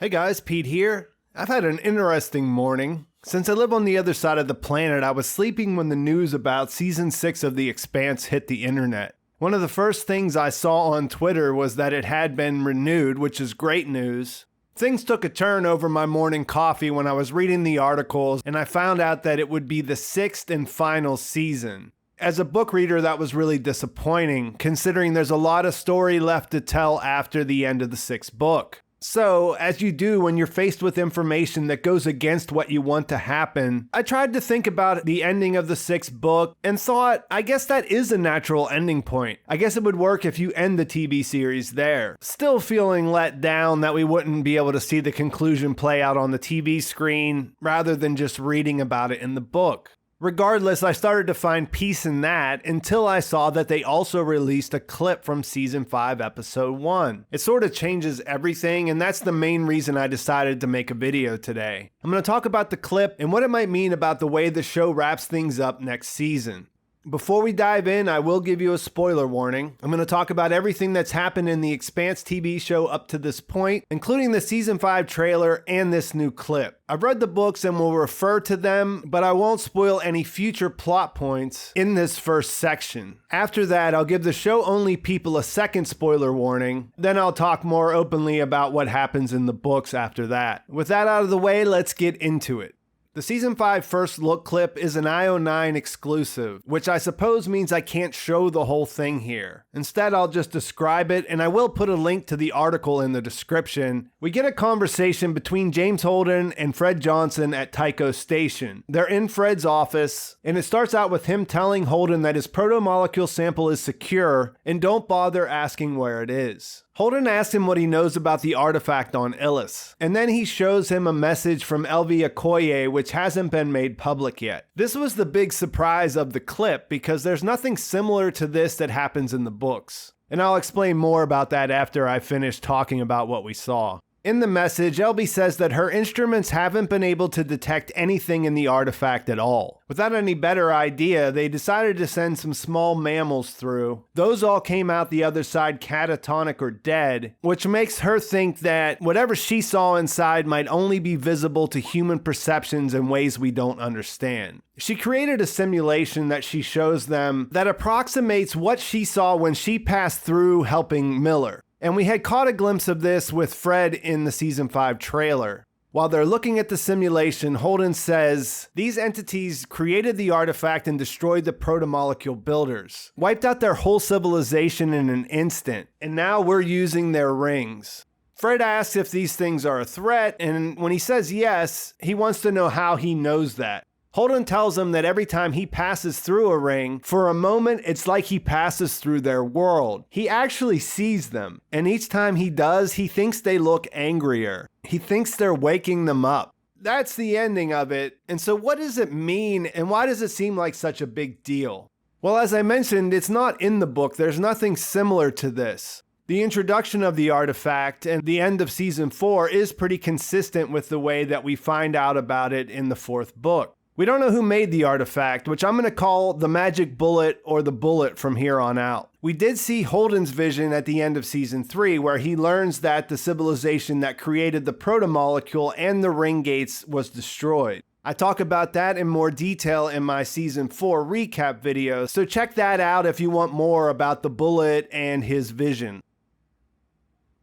Hey guys, Pete here. I've had an interesting morning. Since I live on the other side of the planet, I was sleeping when the news about Season 6 of The Expanse hit the internet. One of the first things I saw on Twitter was that it had been renewed, which is great news. Things took a turn over my morning coffee when I was reading the articles, and I found out that it would be the 6th and final season. As a book reader, that was really disappointing, considering there's a lot of story left to tell after the end of the 6th book. So, as you do when you're faced with information that goes against what you want to happen, I tried to think about the ending of the 6th book and thought, I guess that is a natural ending point. I guess it would work if you end the TV series there. Still feeling let down that we wouldn't be able to see the conclusion play out on the TV screen rather than just reading about it in the book. Regardless, I started to find peace in that until I saw that they also released a clip from Season 5, Episode 1. It sort of changes everything, and that's the main reason I decided to make a video today. I'm going to talk about the clip and what it might mean about the way the show wraps things up next season. Before we dive in, I will give you a spoiler warning. I'm going to talk about everything that's happened in the Expanse TV show up to this point, including the Season 5 trailer and this new clip. I've read the books and will refer to them, but I won't spoil any future plot points in this first section. After that, I'll give the show-only people a second spoiler warning, then I'll talk more openly about what happens in the books after that. With that out of the way, let's get into it. The Season 5 first look clip is an IO9 exclusive, which I suppose means I can't show the whole thing here. Instead, I'll just describe it, and I will put a link to the article in the description. We get a conversation between James Holden and Fred Johnson at Tycho Station. They're in Fred's office, and it starts out with him telling Holden that his protomolecule sample is secure, and don't bother asking where it is. Holden asks him what he knows about the artifact on Illus, and then he shows him a message from Elvi Okoye which hasn't been made public yet. This was the big surprise of the clip because there's nothing similar to this that happens in the books. And I'll explain more about that after I finish talking about what we saw. In the message, Elvi says that her instruments haven't been able to detect anything in the artifact at all. Without any better idea, they decided to send some small mammals through. Those all came out the other side catatonic or dead, which makes her think that whatever she saw inside might only be visible to human perceptions in ways we don't understand. She created a simulation that she shows them that approximates what she saw when she passed through helping Miller. And we had caught a glimpse of this with Fred in the Season 5 trailer. While they're looking at the simulation, Holden says, these entities created the artifact and destroyed the protomolecule builders, wiped out their whole civilization in an instant, and now we're using their rings. Fred asks if these things are a threat, and when he says yes, he wants to know how he knows that. Holden tells him that every time he passes through a ring, for a moment it's like he passes through their world. He actually sees them, and each time he does, he thinks they look angrier. He thinks they're waking them up. That's the ending of it, and so what does it mean, and why does it seem like such a big deal? Well, as I mentioned, it's not in the book. There's nothing similar to this. The introduction of the artifact and the end of Season 4 is pretty consistent with the way that we find out about it in the 4th book. We don't know who made the artifact, which I'm going to call the magic bullet or the bullet from here on out. We did see Holden's vision at the end of Season 3, where he learns that the civilization that created the protomolecule and the ring gates was destroyed. I talk about that in more detail in my Season 4 recap video, so check that out if you want more about the bullet and his vision.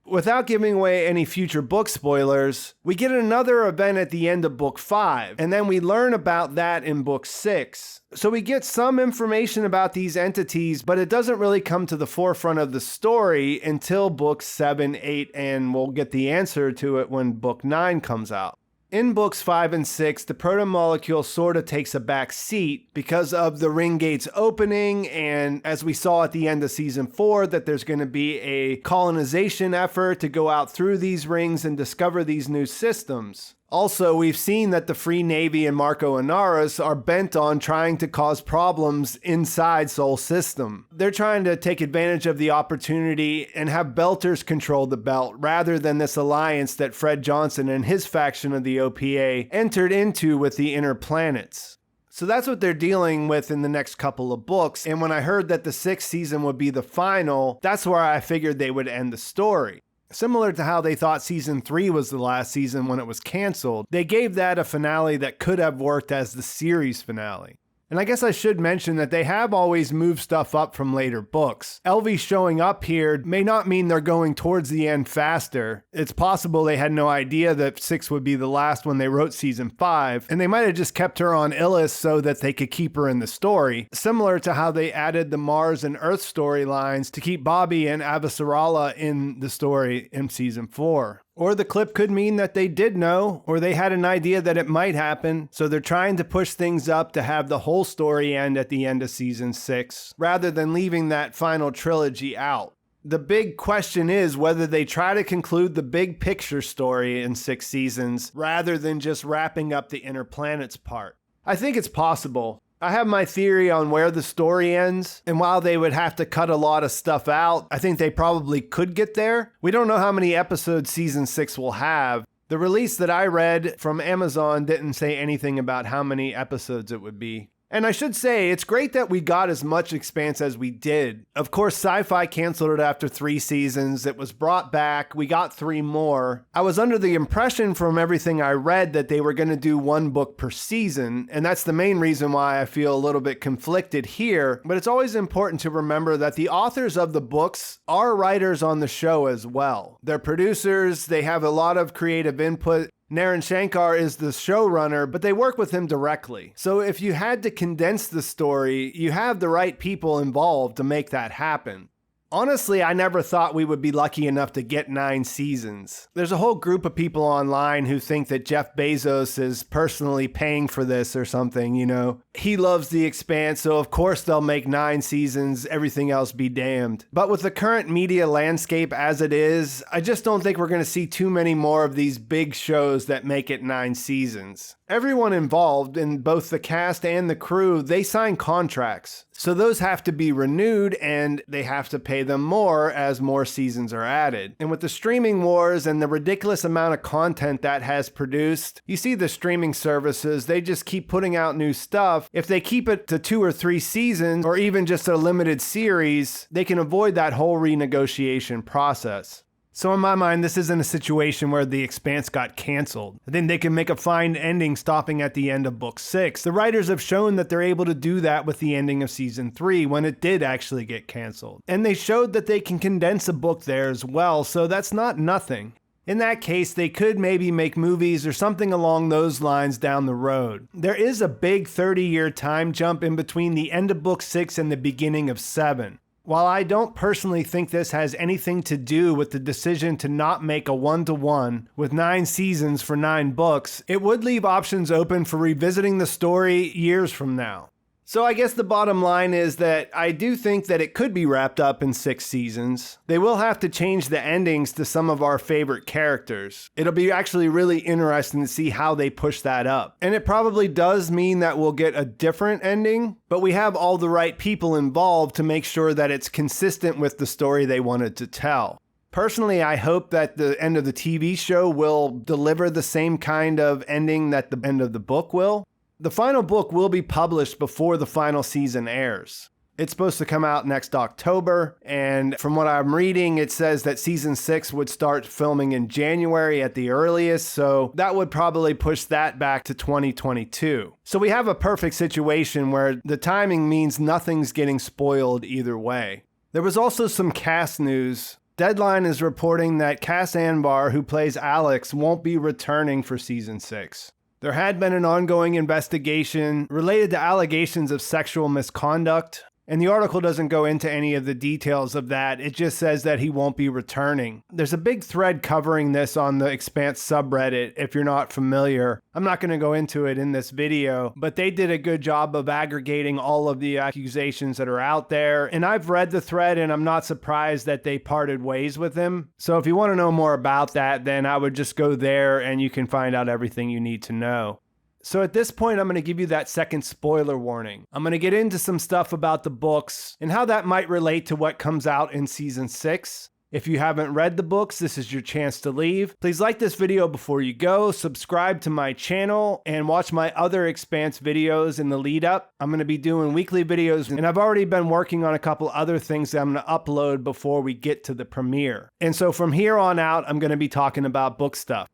Without giving away any future book spoilers, we get another event at the end of Book 5, and then we learn about that in Book 6. So we get some information about these entities, but it doesn't really come to the forefront of the story until Books 7, 8, and we'll get the answer to it when Book 9 comes out. In Books 5 and 6, the protomolecule sort of takes a back seat because of the ring gates opening, and as we saw at the end of Season 4, that there's going to be a colonization effort to go out through these rings and discover these new systems. Also, we've seen that the Free Navy and Marco Inaros are bent on trying to cause problems inside Sol System. They're trying to take advantage of the opportunity and have Belters control the belt rather than this alliance that Fred Johnson and his faction of the OPA entered into with the Inner Planets. So that's what they're dealing with in the next couple of books, and when I heard that the 6th season would be the final, that's where I figured they would end the story. Similar to how they thought season 3 was the last season when it was canceled, they gave that a finale that could have worked as the series finale. And I guess I should mention that they have always moved stuff up from later books. Elvi showing up here may not mean they're going towards the end faster. It's possible they had no idea that 6 would be the last when they wrote season 5, and they might have just kept her on Illus so that they could keep her in the story, similar to how they added the Mars and Earth storylines to keep Bobby and Avasarala in the story in season 4. Or the clip could mean that they did know, or they had an idea that it might happen, so they're trying to push things up to have the whole story end at the end of season 6, rather than leaving that final trilogy out. The big question is whether they try to conclude the big picture story in 6 seasons, rather than just wrapping up the Inner Planets part. I think it's possible. I have my theory on where the story ends, and while they would have to cut a lot of stuff out, I think they probably could get there. We don't know how many episodes season 6 will have. The release that I read from Amazon didn't say anything about how many episodes it would be. And I should say, it's great that we got as much Expanse as we did. Of course, Sci-Fi canceled it after 3 seasons. It was brought back. We got 3 more. I was under the impression from everything I read that they were going to do 1 book per season, and that's the main reason why I feel a little bit conflicted here. But it's always important to remember that the authors of the books are writers on the show as well. They're producers. They have a lot of creative input. Naren Shankar is the showrunner, but they work with him directly. So if you had to condense the story, you have the right people involved to make that happen. Honestly, I never thought we would be lucky enough to get 9 seasons. There's a whole group of people online who think that Jeff Bezos is personally paying for this or something, you know. He loves The Expanse, so of course they'll make 9 seasons, everything else be damned. But with the current media landscape as it is, I just don't think we're going to see too many more of these big shows that make it 9 seasons. Everyone involved in both the cast and the crew, they sign contracts. So those have to be renewed and they have to pay them more as more seasons are added. And with the streaming wars and the ridiculous amount of content that has produced, you see the streaming services, they just keep putting out new stuff. If they keep it to 2 or 3 seasons or even just a limited series, they can avoid that whole renegotiation process. So in my mind, this isn't a situation where The Expanse got canceled. I think they can make a fine ending stopping at the end of book 6. The writers have shown that they're able to do that with the ending of season 3 when it did actually get canceled. And they showed that they can condense a book there as well, so that's not nothing. In that case, they could maybe make movies or something along those lines down the road. There is a big 30-year time jump in between the end of book 6 and the beginning of 7. While I don't personally think this has anything to do with the decision to not make a 1-to-1 with 9 seasons for 9 books, it would leave options open for revisiting the story years from now. So I guess the bottom line is that I do think that it could be wrapped up in 6 seasons. They will have to change the endings to some of our favorite characters. It'll be actually really interesting to see how they push that up. And it probably does mean that we'll get a different ending, but we have all the right people involved to make sure that it's consistent with the story they wanted to tell. Personally, I hope that the end of the TV show will deliver the same kind of ending that the end of the book will. The final book will be published before the final season airs. It's supposed to come out next October, and from what I'm reading, it says that season 6 would start filming in January at the earliest, so that would probably push that back to 2022. So we have a perfect situation where the timing means nothing's getting spoiled either way. There was also some cast news. Deadline is reporting that Cass Anvar, who plays Alex, won't be returning for season 6. There had been an ongoing investigation related to allegations of sexual misconduct, and the article doesn't go into any of the details of that. It just says that he won't be returning. There's a big thread covering this on the Expanse subreddit, if you're not familiar. I'm not going to go into it in this video, but they did a good job of aggregating all of the accusations that are out there. And I've read the thread, and I'm not surprised that they parted ways with him. So if you want to know more about that, then I would just go there and you can find out everything you need to know. So at this point, I'm going to give you that second spoiler warning. I'm going to get into some stuff about the books and how that might relate to what comes out in season 6. If you haven't read the books, this is your chance to leave. Please like this video before you go, subscribe to my channel, and watch my other Expanse videos in the lead up. I'm going to be doing weekly videos, and I've already been working on a couple other things that I'm going to upload before we get to the premiere. And so from here on out, I'm going to be talking about book stuff.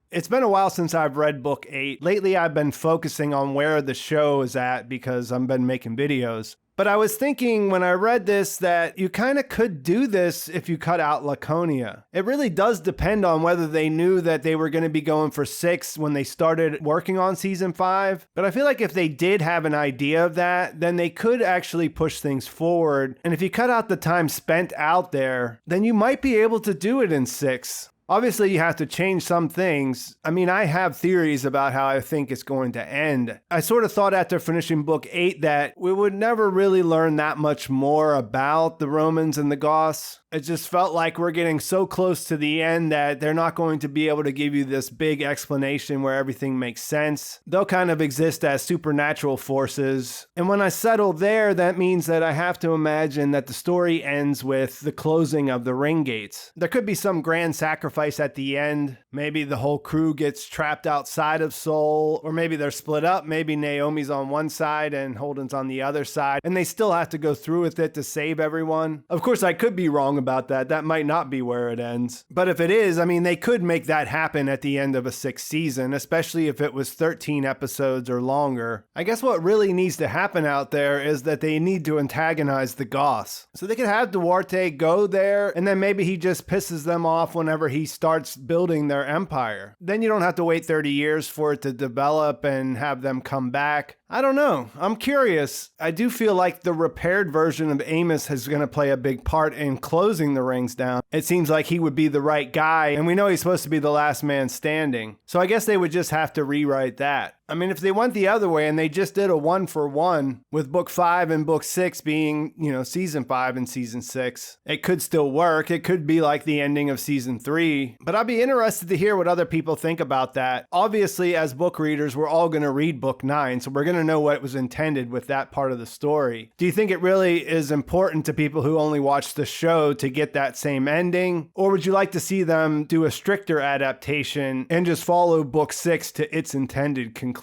It's been a while since I've read book 8. Lately, I've been focusing on where the show is at because I've been making videos. But I was thinking when I read this that you kind of could do this if you cut out Laconia. It really does depend on whether they knew that they were going to be going for 6 when they started working on season 5. But I feel like if they did have an idea of that, then they could actually push things forward. And if you cut out the time spent out there, then you might be able to do it in 6. Obviously, you have to change some things. I mean, I have theories about how I think it's going to end. I sort of thought after finishing book 8 that we would never really learn that much more about the Romans and the Goths. It just felt like we're getting so close to the end that they're not going to be able to give you this big explanation where everything makes sense. They'll kind of exist as supernatural forces. And when I settle there, that means that I have to imagine that the story ends with the closing of the ring gates. There could be some grand sacrifice at the end. Maybe the whole crew gets trapped outside of Seoul, or maybe they're split up. Maybe Naomi's on one side and Holden's on the other side, and they still have to go through with it to save everyone. Of course, I could be wrong about that. That might not be where it ends. But if it is, I mean, they could make that happen at the end of a 6th season, especially if it was 13 episodes or longer. I guess what really needs to happen out there is that they need to antagonize the Goths. So they could have Duarte go there, and then maybe he just pisses them off whenever he starts building their empire. Then you don't have to wait 30 years for it to develop and have them come back. I don't know. I'm curious. I do feel like the repaired version of Amos is going to play a big part in closing the rings down. It seems like he would be the right guy, and we know he's supposed to be the last man standing. So I guess they would just have to rewrite that. I mean, if they went the other way and they just did a 1-for-1 with book 5 and book 6 being, season 5 and season 6, it could still work. It could be like the ending of season 3. But I'd be interested to hear what other people think about that. Obviously, as book readers, we're all going to read book 9, so we're going to know what was intended with that part of the story. Do you think it really is important to people who only watch the show to get that same ending? Or would you like to see them do a stricter adaptation and just follow book 6 to its intended conclusion?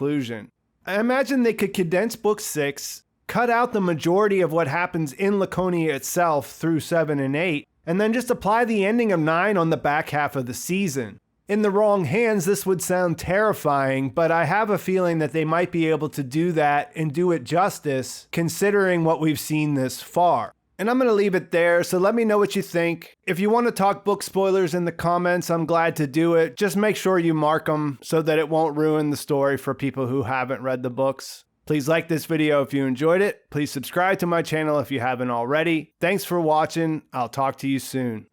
I imagine they could condense book 6, cut out the majority of what happens in Laconia itself through 7 and 8, and then just apply the ending of 9 on the back half of the season. In the wrong hands, this would sound terrifying, but I have a feeling that they might be able to do that and do it justice, considering what we've seen this far. And I'm going to leave it there, so let me know what you think. If you want to talk book spoilers in the comments, I'm glad to do it. Just make sure you mark them so that it won't ruin the story for people who haven't read the books. Please like this video if you enjoyed it. Please subscribe to my channel if you haven't already. Thanks for watching. I'll talk to you soon.